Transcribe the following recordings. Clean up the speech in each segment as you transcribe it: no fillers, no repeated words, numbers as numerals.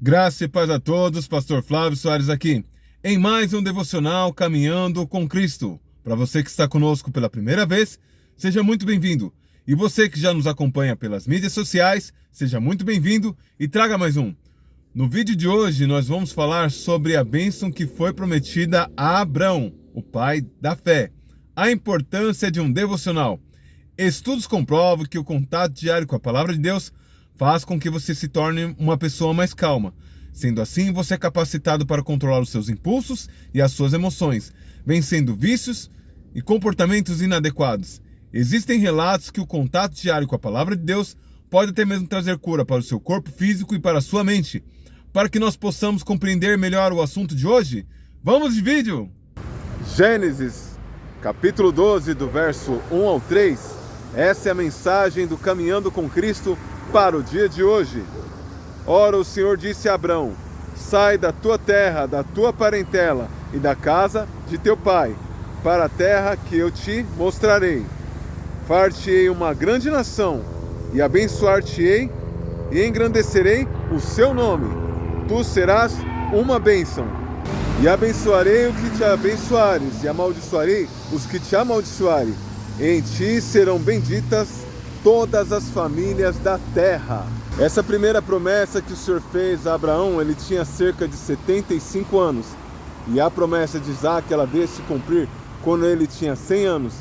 Graça e paz a todos, Pastor Flávio Soares aqui, em mais um devocional Caminhando com Cristo. Para você que está conosco pela primeira vez, seja muito bem-vindo. E você que já nos acompanha pelas mídias sociais, seja muito bem-vindo e traga mais um. No vídeo de hoje, nós vamos falar sobre a bênção que foi prometida a Abrão, o pai da fé. A importância de um devocional. Estudos comprovam que o contato diário com a palavra de Deus faz com que você se torne uma pessoa mais calma. Sendo assim, você é capacitado para controlar os seus impulsos e as suas emoções, vencendo vícios e comportamentos inadequados. Existem relatos que o contato diário com a palavra de Deus pode até mesmo trazer cura para o seu corpo físico e para a sua mente. Para que nós possamos compreender melhor o assunto de hoje, vamos de vídeo! Gênesis, capítulo 12, do verso 1 ao 3. Essa é a mensagem do Caminhando com Cristo para o dia de hoje. Ora, o Senhor disse a Abrão: sai da tua terra, da tua parentela e da casa de teu pai, para a terra que eu te mostrarei. Far-te-ei uma grande nação, e abençoar-te-ei, e engrandecerei o seu nome. Tu serás uma bênção. E abençoarei o que te abençoares, e amaldiçoarei os que te amaldiçoarem. Em ti serão benditas todas as famílias da terra. Essa primeira promessa que o Senhor fez a Abraão, ele tinha cerca de 75 anos. E a promessa de Isaac, ela veio se cumprir quando ele tinha 100 anos.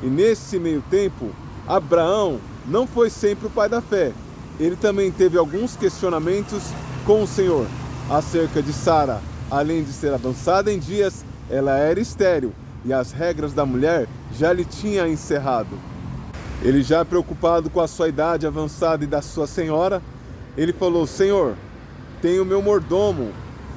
E nesse meio tempo, Abraão não foi sempre o pai da fé. Ele também teve alguns questionamentos com o Senhor acerca de Sara. Além de ser avançada em dias, ela era estéril e as regras da mulher já lhe tinham encerrado. Ele, já preocupado com a sua idade avançada e da sua senhora, ele falou: Senhor, tenho meu mordomo,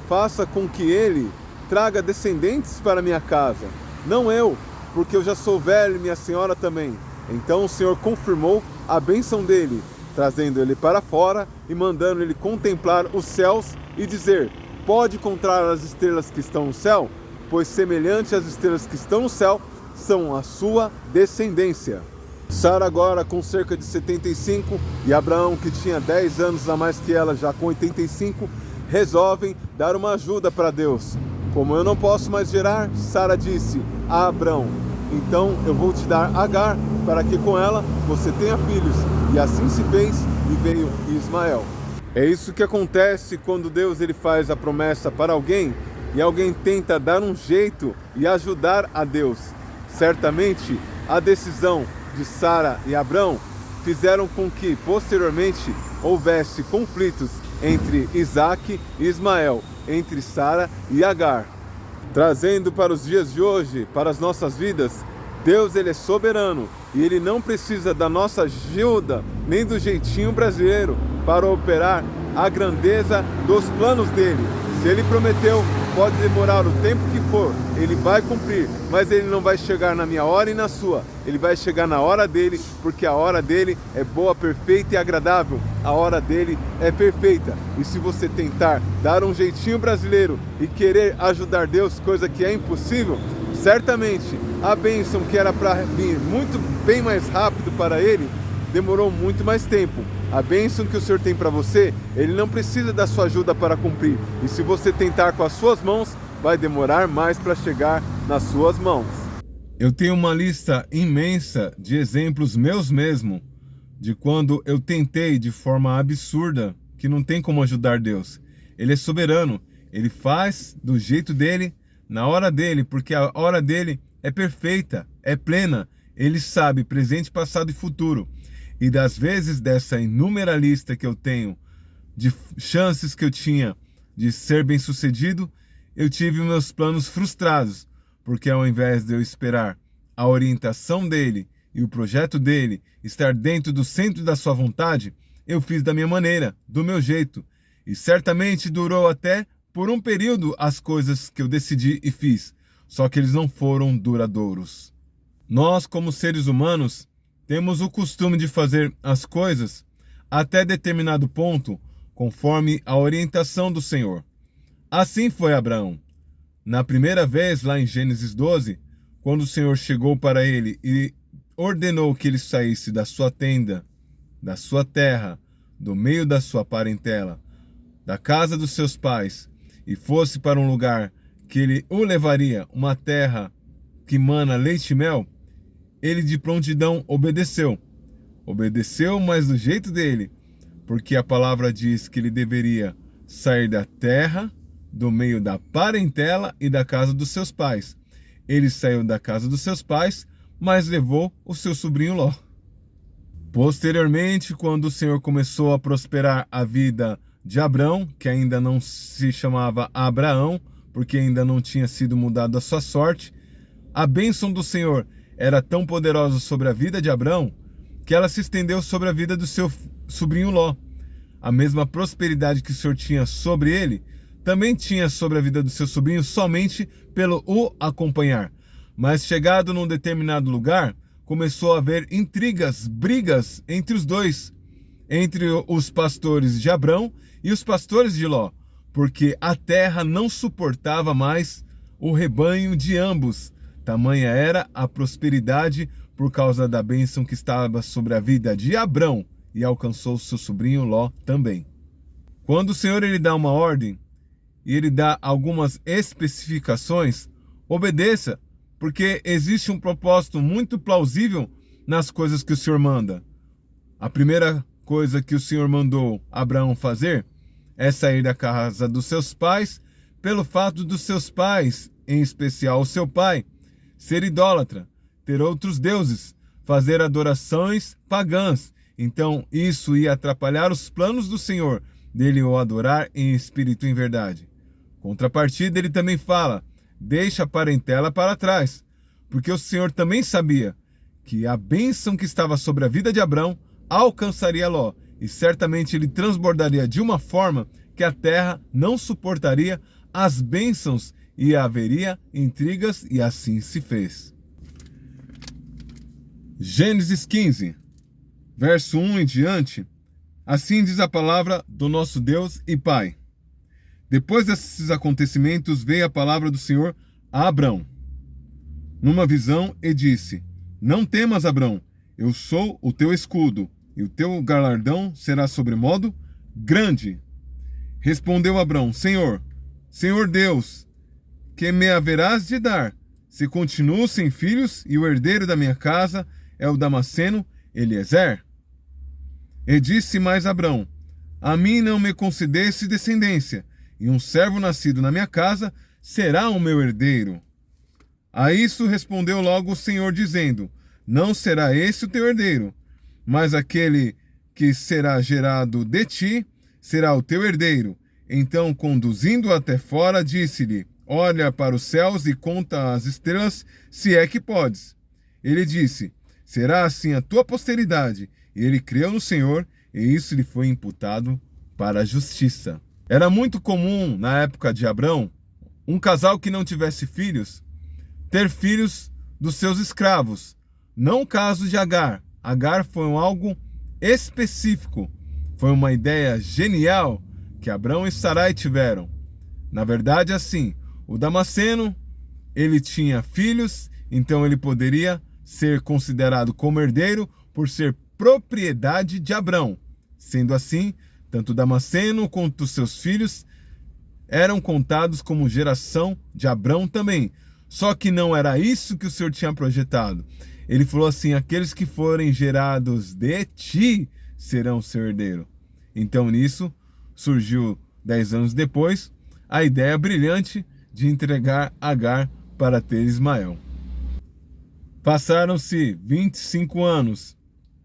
faça com que ele traga descendentes para minha casa, não eu, porque eu já sou velho e minha senhora também. Então o Senhor confirmou a bênção dele, trazendo ele para fora e mandando ele contemplar os céus e dizer: pode contar as estrelas que estão no céu, pois semelhante às estrelas que estão no céu são a sua descendência. Sara agora com cerca de 75 e Abraão, que tinha 10 anos a mais que ela, já com 85, resolvem dar uma ajuda para Deus. Como eu não posso mais gerar, Sara disse a Abraão: então eu vou te dar Agar, para que com ela você tenha filhos. E assim se fez, e veio Ismael. É isso que acontece quando Deus ele faz a promessa para alguém e alguém tenta dar um jeito e ajudar a Deus. Certamente a decisão de Sara e Abrão fizeram com que posteriormente houvesse conflitos entre Isaac e Ismael, entre Sara e Agar. Trazendo para os dias de hoje, para as nossas vidas, Deus ele é soberano e ele não precisa da nossa ajuda nem do jeitinho brasileiro para operar a grandeza dos planos dele. Se ele prometeu, pode demorar o tempo que for, ele vai cumprir, mas ele não vai chegar na minha hora e na sua, ele vai chegar na hora dele, porque a hora dele é boa, perfeita e agradável, a hora dele é perfeita. E se você tentar dar um jeitinho brasileiro e querer ajudar Deus, coisa que é impossível, certamente a bênção que era para vir muito bem mais rápido para ele, demorou muito mais tempo. A bênção que o Senhor tem para você, ele não precisa da sua ajuda para cumprir. E se você tentar com as suas mãos, vai demorar mais para chegar nas suas mãos. Eu tenho uma lista imensa de exemplos meus mesmo, de quando eu tentei de forma absurda, que não tem como ajudar Deus. Ele é soberano, ele faz do jeito dele, na hora dele, porque a hora dele é perfeita, é plena. Ele sabe presente, passado e futuro. E das vezes dessa inúmera lista que eu tenho, de chances que eu tinha de ser bem sucedido, eu tive meus planos frustrados, porque ao invés de eu esperar a orientação dele e o projeto dele estar dentro do centro da sua vontade, eu fiz da minha maneira, do meu jeito. E certamente durou até por um período as coisas que eu decidi e fiz, só que eles não foram duradouros. Nós, como seres humanos, temos o costume de fazer as coisas até determinado ponto, conforme a orientação do Senhor. Assim foi Abraão. Na primeira vez, lá em Gênesis 12, quando o Senhor chegou para ele e ordenou que ele saísse da sua tenda, da sua terra, do meio da sua parentela, da casa dos seus pais e fosse para um lugar que ele o levaria, uma terra que mana leite e mel, ele de prontidão obedeceu. Obedeceu, mas do jeito dele, porque a palavra diz que ele deveria sair da terra, do meio da parentela e da casa dos seus pais. Ele saiu da casa dos seus pais, mas levou o seu sobrinho Ló. Posteriormente, quando o Senhor começou a prosperar a vida de Abrão, que ainda não se chamava Abraão, porque ainda não tinha sido mudado a sua sorte, a bênção do Senhor era tão poderosa sobre a vida de Abrão, que ela se estendeu sobre a vida do seu sobrinho Ló. A mesma prosperidade que o Senhor tinha sobre ele, também tinha sobre a vida do seu sobrinho somente pelo o acompanhar. Mas chegado num determinado lugar, começou a haver intrigas, brigas entre os dois, entre os pastores de Abrão e os pastores de Ló, porque a terra não suportava mais o rebanho de ambos. Tamanha era a prosperidade por causa da bênção que estava sobre a vida de Abrão e alcançou seu sobrinho Ló também. Quando o Senhor ele dá uma ordem e ele dá algumas especificações, obedeça, porque existe um propósito muito plausível nas coisas que o Senhor manda. A primeira coisa que o Senhor mandou Abraão fazer é sair da casa dos seus pais, pelo fato dos seus pais, em especial o seu pai, ser idólatra, ter outros deuses, fazer adorações pagãs. Então isso ia atrapalhar os planos do Senhor, dele o adorar em espírito e em verdade. Contrapartida, ele também fala, deixa a parentela para trás, porque o Senhor também sabia que a bênção que estava sobre a vida de Abrão alcançaria Ló, e certamente ele transbordaria de uma forma que a terra não suportaria as bênçãos e haveria intrigas, e assim se fez. Gênesis 15, verso 1 em diante, assim diz a palavra do nosso Deus e Pai. Depois desses acontecimentos veio a palavra do Senhor a Abrão, numa visão, e disse, não temas, Abrão, eu sou o teu escudo, e o teu galardão será sobremodo grande. Respondeu Abrão, Senhor Deus, que me haverás de dar, se continuo sem filhos, e o herdeiro da minha casa é o Damasceno Eliezer? E disse mais Abrão, a mim não me concedeste descendência, e um servo nascido na minha casa será o meu herdeiro. A isso respondeu logo o Senhor, dizendo, não será esse o teu herdeiro, mas aquele que será gerado de ti será o teu herdeiro. Então, conduzindo-o até fora, disse-lhe, olha para os céus e conta as estrelas, se é que podes. Ele disse, será assim a tua posteridade. E ele creu no Senhor, e isso lhe foi imputado para a justiça. Era muito comum, na época de Abrão, um casal que não tivesse filhos, ter filhos dos seus escravos. Não o caso de Agar. Agar foi algo específico. Foi uma ideia genial que Abrão e Sarai tiveram. Na verdade, assim, o Damasceno, ele tinha filhos, então ele poderia ser considerado como herdeiro por ser propriedade de Abrão. Sendo assim, tanto Damasceno quanto seus filhos eram contados como geração de Abrão também. Só que não era isso que o Senhor tinha projetado. Ele falou assim, aqueles que forem gerados de ti serão seu herdeiro. Então nisso surgiu 10 anos depois a ideia brilhante de entregar Agar para ter Ismael. Passaram-se 25 anos.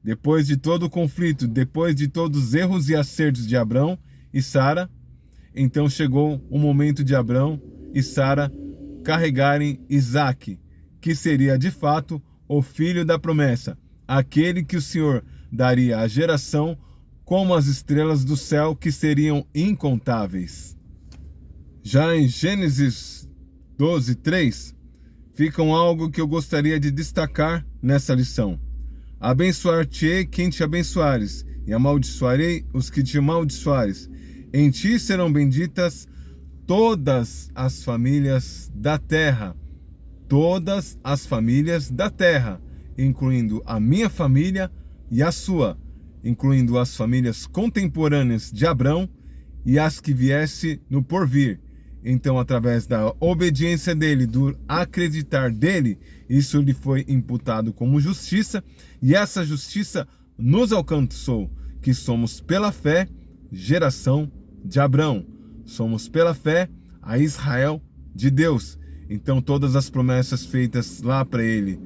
Depois de todo o conflito, depois de todos os erros e acertos de Abrão e Sara, então chegou o momento de Abrão e Sara carregarem Isaque, que seria de fato o filho da promessa, aquele que o Senhor daria à geração como as estrelas do céu, que seriam incontáveis. Já em Gênesis 12, 3, fica algo que eu gostaria de destacar nessa lição. Abençoar-te-ei quem te abençoares, e amaldiçoarei os que te amaldiçoares. Em ti serão benditas todas as famílias da terra. Todas as famílias da terra, incluindo a minha família e a sua, incluindo as famílias contemporâneas de Abrão e as que viesse no porvir. Então, através da obediência dele, do acreditar dele, isso lhe foi imputado como justiça, e essa justiça nos alcançou, que somos pela fé geração de Abraão, somos pela fé a Israel de Deus. Então, todas as promessas feitas lá para ele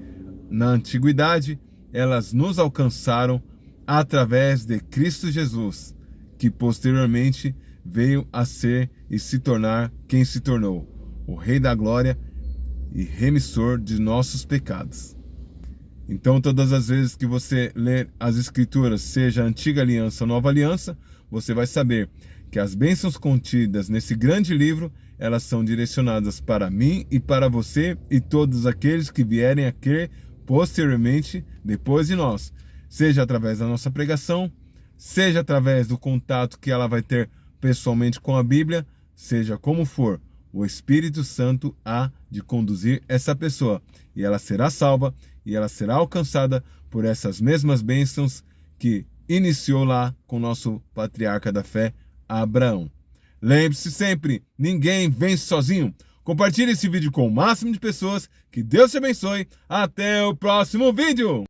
na antiguidade, elas nos alcançaram através de Cristo Jesus, que posteriormente veio a ser e se tornar quem se tornou, o Rei da Glória e remissor de nossos pecados. Então, todas as vezes que você ler as Escrituras, seja a Antiga Aliança ou Nova Aliança, você vai saber que as bênçãos contidas nesse grande livro, elas são direcionadas para mim e para você e todos aqueles que vierem a crer posteriormente, depois de nós, seja através da nossa pregação, seja através do contato que ela vai ter pessoalmente com a Bíblia, seja como for, o Espírito Santo há de conduzir essa pessoa, e ela será salva, e ela será alcançada por essas mesmas bênçãos que iniciou lá com o nosso patriarca da fé, Abraão. Lembre-se sempre, ninguém vence sozinho. Compartilhe esse vídeo com o máximo de pessoas. Que Deus te abençoe. Até o próximo vídeo.